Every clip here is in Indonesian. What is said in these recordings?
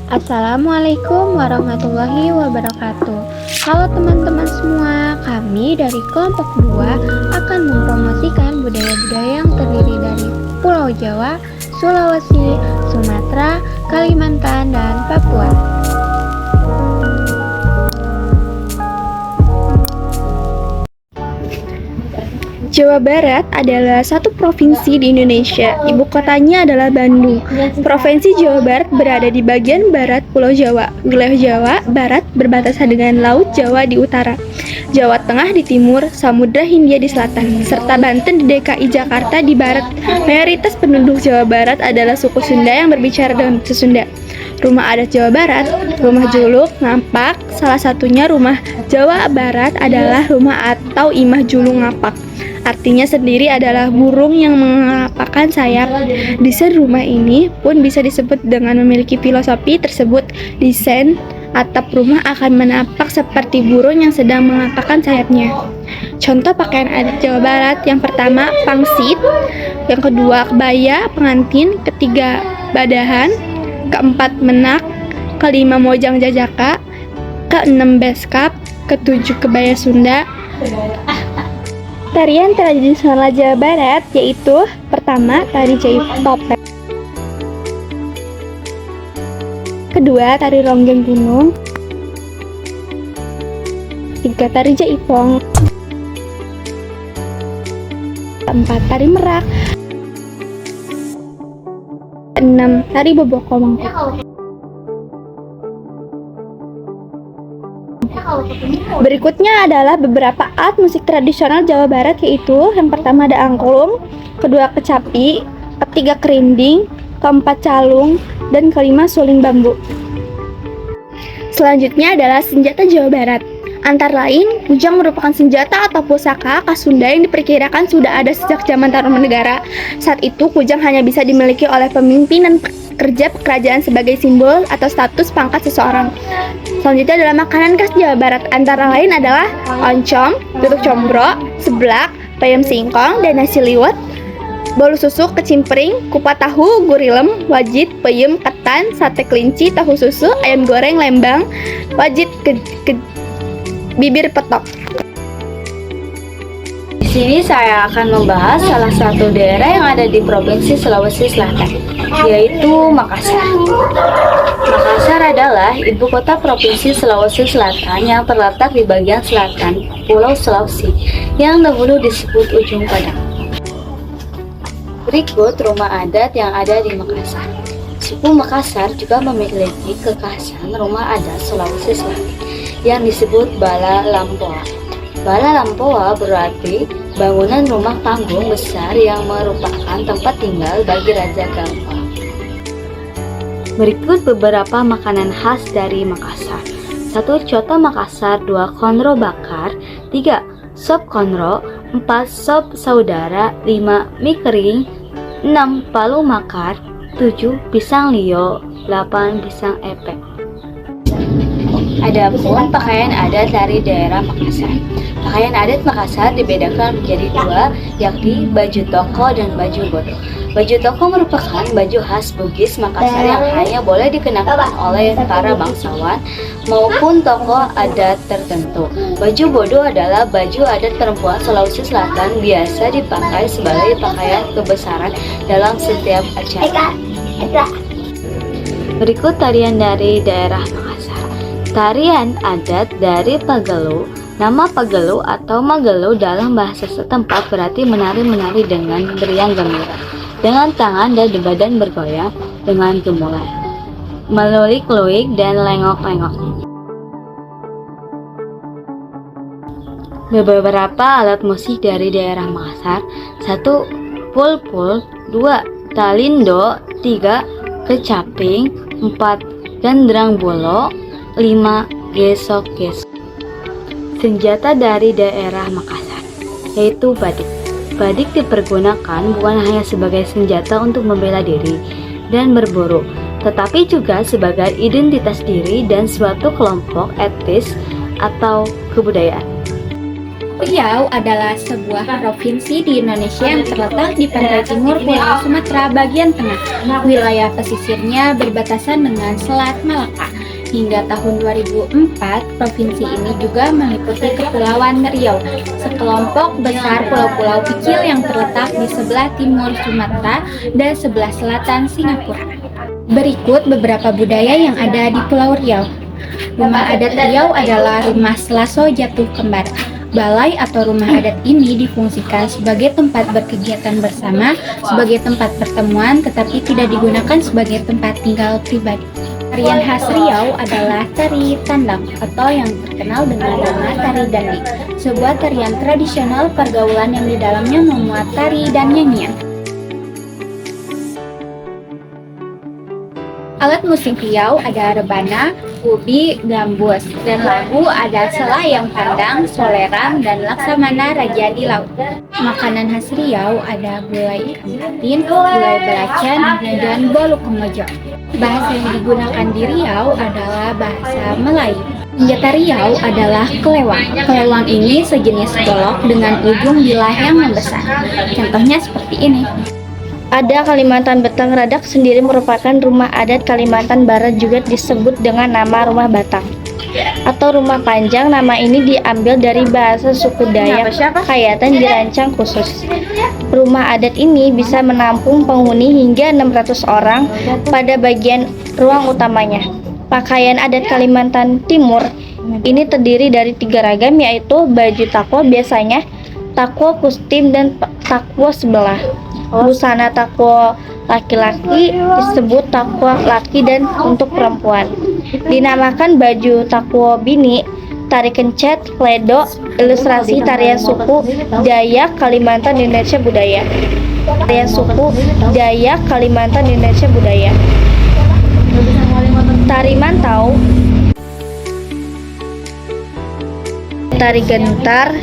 Assalamualaikum warahmatullahi wabarakatuh. Halo teman-teman semua, kami dari kelompok 2 akan mempromosikan budaya-budaya yang terdiri dari Pulau Jawa, Sulawesi, Sumatera, Kalimantan, dan Papua. Jawa Barat adalah satu provinsi di Indonesia. Ibu kotanya adalah Bandung. Provinsi Jawa Barat berada di bagian barat Pulau Jawa. Wilayah Jawa Barat berbatasan dengan Laut Jawa di utara, Jawa Tengah di timur, Samudra Hindia di selatan, serta Banten di DKI Jakarta di barat. Mayoritas penduduk Jawa Barat adalah suku Sunda yang berbicara dengan bahasa Sunda. Rumah adat Jawa Barat, rumah juluk, ngapak, salah satunya rumah Jawa Barat adalah rumah atau imah julung ngapak. Artinya sendiri adalah burung yang mengepakkan sayap. Desain rumah ini pun bisa disebut dengan memiliki filosofi tersebut. Desain atap rumah akan menapak seperti burung yang sedang mengepakkan sayapnya. Contoh pakaian adat Jawa Barat: yang pertama pangsit, yang kedua kebaya pengantin, ketiga badahan, keempat menak, kelima mojang jajaka, keenam beskap, ketujuh kebaya Sunda. Tarian tradisional Jawa Barat yaitu pertama tari topeng, kedua tari ronggeng gunung, tiga tari jaipong, keempat tari merak, enam tari boboko mangkuk. Berikutnya adalah beberapa alat musik tradisional Jawa Barat, yaitu yang pertama ada angklung, kedua kecapi, ketiga kerinding, keempat calung, dan kelima suling bambu. Selanjutnya adalah senjata Jawa Barat. Antara lain, kujang merupakan senjata atau pusaka khas Sunda yang diperkirakan sudah ada sejak zaman Tarumanegara. Saat itu, kujang hanya bisa dimiliki oleh pemimpin dan pekerja kerajaan sebagai simbol atau status pangkat seseorang. Selanjutnya adalah makanan khas Jawa Barat. Antara lain adalah oncom, tutuk combro, seblak, peyem singkong, dan nasi liwet, bolu susu, kecimpring, kupat tahu, gurilem, wajit, peyem, ketan, sate kelinci, tahu susu, ayam goreng, lembang, wajit, bibir petok. Di sini saya akan membahas salah satu daerah yang ada di Provinsi Sulawesi Selatan, yaitu Makassar. Makassar adalah ibu kota Provinsi Sulawesi Selatan yang terletak di bagian selatan Pulau Sulawesi, yang dahulu disebut Ujung Padang. Berikut rumah adat yang ada di Makassar. Suku Makassar juga memiliki kekhasan rumah adat Sulawesi Selatan yang disebut Bala Lampoa. Bala Lampoa berarti bangunan rumah panggung besar yang merupakan tempat tinggal bagi Raja Gampang. Berikut beberapa makanan khas dari Makassar. 1. Coto Makassar, 2. Konro bakar, 3. Sop konro, 4. Sop saudara, 5. Mie kering, 6. Palu makar, 7. Pisang lio, 8. Pisang epek. Adapun pakaian adat dari daerah Makassar. Pakaian adat Makassar dibedakan menjadi dua, yakni baju toko dan baju bodo. Baju toko merupakan baju khas Bugis Makassar yang hanya boleh dikenakan oleh para bangsawan maupun tokoh adat tertentu. Baju bodo adalah baju adat perempuan Sulawesi Selatan, biasa dipakai sebagai pakaian kebesaran dalam setiap acara. Berikut tarian dari daerah Makassar. Tarian adat dari Pagelo. Nama Pagelo atau Magelo dalam bahasa setempat berarti menari-menari dengan beriang gembira, dengan tangan dan badan bergoyang dengan gemuruh, melulik-lulik dan lengok-lengok. Beberapa alat musik dari daerah Makassar. 1. Pulpul, 2. Talindo, 3. Kecaping, 4. Gendrang bolo, 5. Gesok-gesok. Senjata dari daerah Makassar, yaitu badik. Badik dipergunakan bukan hanya sebagai senjata untuk membela diri dan berburu, tetapi juga sebagai identitas diri dan suatu kelompok etnis atau kebudayaan. Riau adalah sebuah provinsi di Indonesia yang terletak di pantai timur Pulau Sumatera bagian tengah. Wilayah pesisirnya berbatasan dengan Selat Malaka. Hingga tahun 2004, provinsi ini juga meliputi Kepulauan Riau, sekelompok besar pulau-pulau kecil yang terletak di sebelah timur Sumatera dan sebelah selatan Singapura. Berikut beberapa budaya yang ada di Pulau Riau. Rumah adat Riau adalah rumah Selaso Jatuh Kembar. Balai atau rumah adat ini difungsikan sebagai tempat berkegiatan bersama, sebagai tempat pertemuan, tetapi tidak digunakan sebagai tempat tinggal pribadi. Tarian khas Riau adalah tari tandang atau yang terkenal dengan nama tari dandi, sebuah tarian tradisional pergaulan yang di dalamnya memuat tari dan nyanyian. Alat musik Riau ada rebana, ubi, gambus, dan lagu ada selayang pandang, solerang, dan laksamana raja di laut. Makanan khas Riau ada gulai ikan patin, gulai belacan, dan bolu kemojo. Bahasa yang digunakan di Riau adalah bahasa Melayu. Senjata Riau adalah kelewang. Kelewang ini sejenis golok dengan ujung bilah yang membesar. Contohnya seperti ini. Ada Kalimantan Betang Radak sendiri merupakan rumah adat Kalimantan Barat, juga disebut dengan nama Rumah Batang atau Rumah Panjang. Nama ini diambil dari bahasa suku Dayak Kayatan, dirancang khusus. Rumah adat ini bisa menampung penghuni hingga 600 orang pada bagian ruang utamanya. Pakaian adat Kalimantan Timur ini terdiri dari 3 ragam, yaitu baju takwa biasanya, takwa kustim, dan takwa sebelah. Busana takwa laki-laki disebut takwa laki dan untuk perempuan dinamakan baju takwa bini. Tari kencet, kledo, ilustrasi tarian suku Dayak Kalimantan Indonesia Budaya. Tarian suku Dayak Kalimantan Indonesia Budaya. Tari mantau, tari gentar,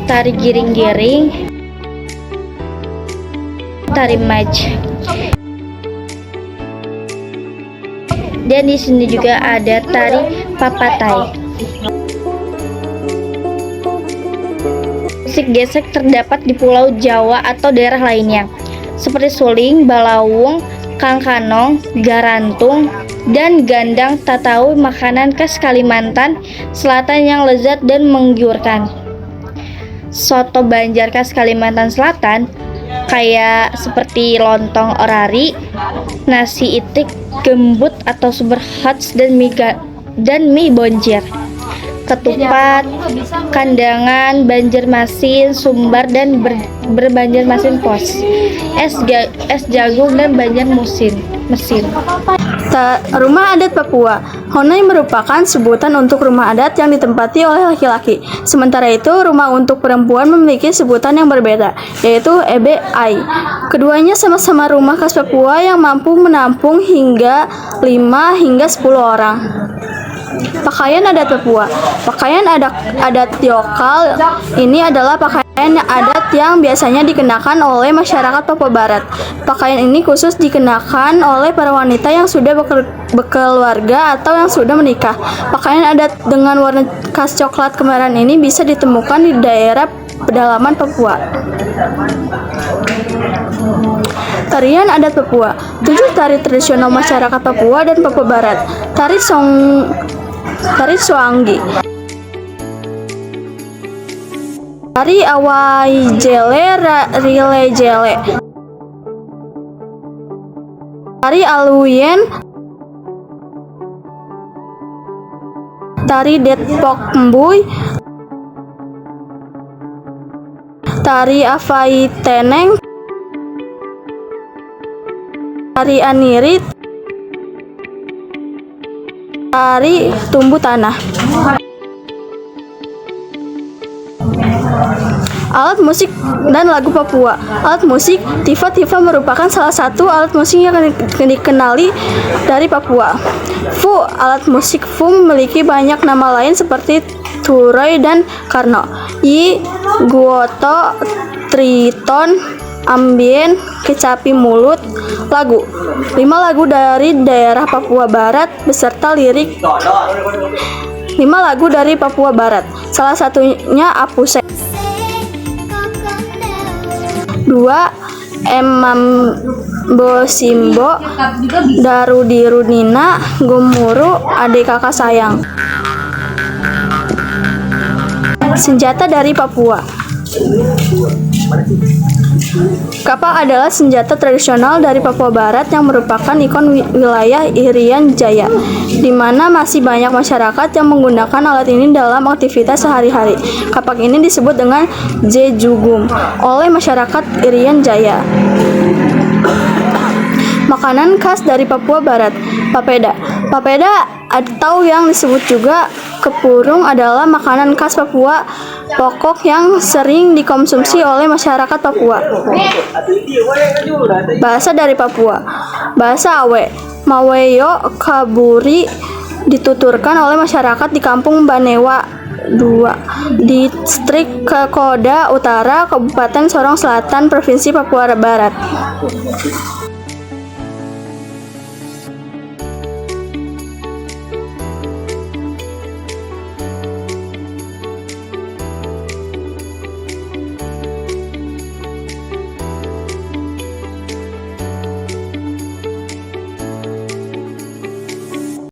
tari giring-giring, tari maj. Dan di sini juga ada tari papatai. Musik gesek terdapat di Pulau Jawa atau daerah lainnya, seperti suling, balawung, kangkanong, garantung, dan gandang. Tak tahu makanan khas Kalimantan Selatan yang lezat dan menggiurkan. Soto Banjar khas Kalimantan Selatan kayak seperti lontong orari, nasi itik, gembut atau sumber hots, dan mie bonjer, ketupat, kandangan, Banjarmasin, sumbar dan berbanjarmasin pos, es jagung, dan Banjarmasin mesin. Rumah adat Papua. Honai merupakan sebutan untuk rumah adat yang ditempati oleh laki-laki. Sementara itu, rumah untuk perempuan memiliki sebutan yang berbeda, yaitu EBI. Keduanya sama-sama rumah khas Papua yang mampu menampung hingga 5 hingga 10 orang. Pakaian adat Papua. Pakaian adat lokal ini adalah pakaian adat yang biasanya dikenakan oleh masyarakat Papua Barat. Pakaian ini khusus dikenakan oleh para wanita yang sudah berkeluarga atau yang sudah menikah. Pakaian adat dengan warna khas coklat kemerahan ini bisa ditemukan di daerah pedalaman Papua. Tarian adat Papua. 7 tari tradisional masyarakat Papua dan Papua Barat. Tari Soanggi, tari Awai Jele, Rile Jele, tari Aluyen, tari Detpok Mbuy, tari Afai Teneng, tari Anirit, tari Tumbuh Tanah. Alat musik dan lagu Papua. Alat musik tifa-tifa merupakan salah satu alat musik yang dikenali dari Papua. Fu, alat musik Fu memiliki banyak nama lain seperti Turoy dan Karno. Yi, Guoto, Triton, Ambien, Kecapi Mulut. Lagu 5 lagu dari daerah Papua Barat beserta lirik 5 lagu dari Papua Barat. Salah satunya Apuse. 2. Emambo Simbo, Darudi Runina, Gumuru, Adik Kakak Sayang. Senjata dari Papua. Kapak adalah senjata tradisional dari Papua Barat yang merupakan ikon wilayah Irian Jaya, di mana masih banyak masyarakat yang menggunakan alat ini dalam aktivitas sehari-hari. Kapak ini disebut dengan Jejugum oleh masyarakat Irian Jaya. Makanan khas dari Papua Barat, papeda. Papeda atau yang disebut juga kepurung adalah makanan khas Papua pokok yang sering dikonsumsi oleh masyarakat Papua. Bahasa dari Papua. Bahasa Awe. Maweyo Kaburi dituturkan oleh masyarakat di Kampung Banewa 2, Distrik Koda Utara, Kabupaten Sorong Selatan, Provinsi Papua Barat.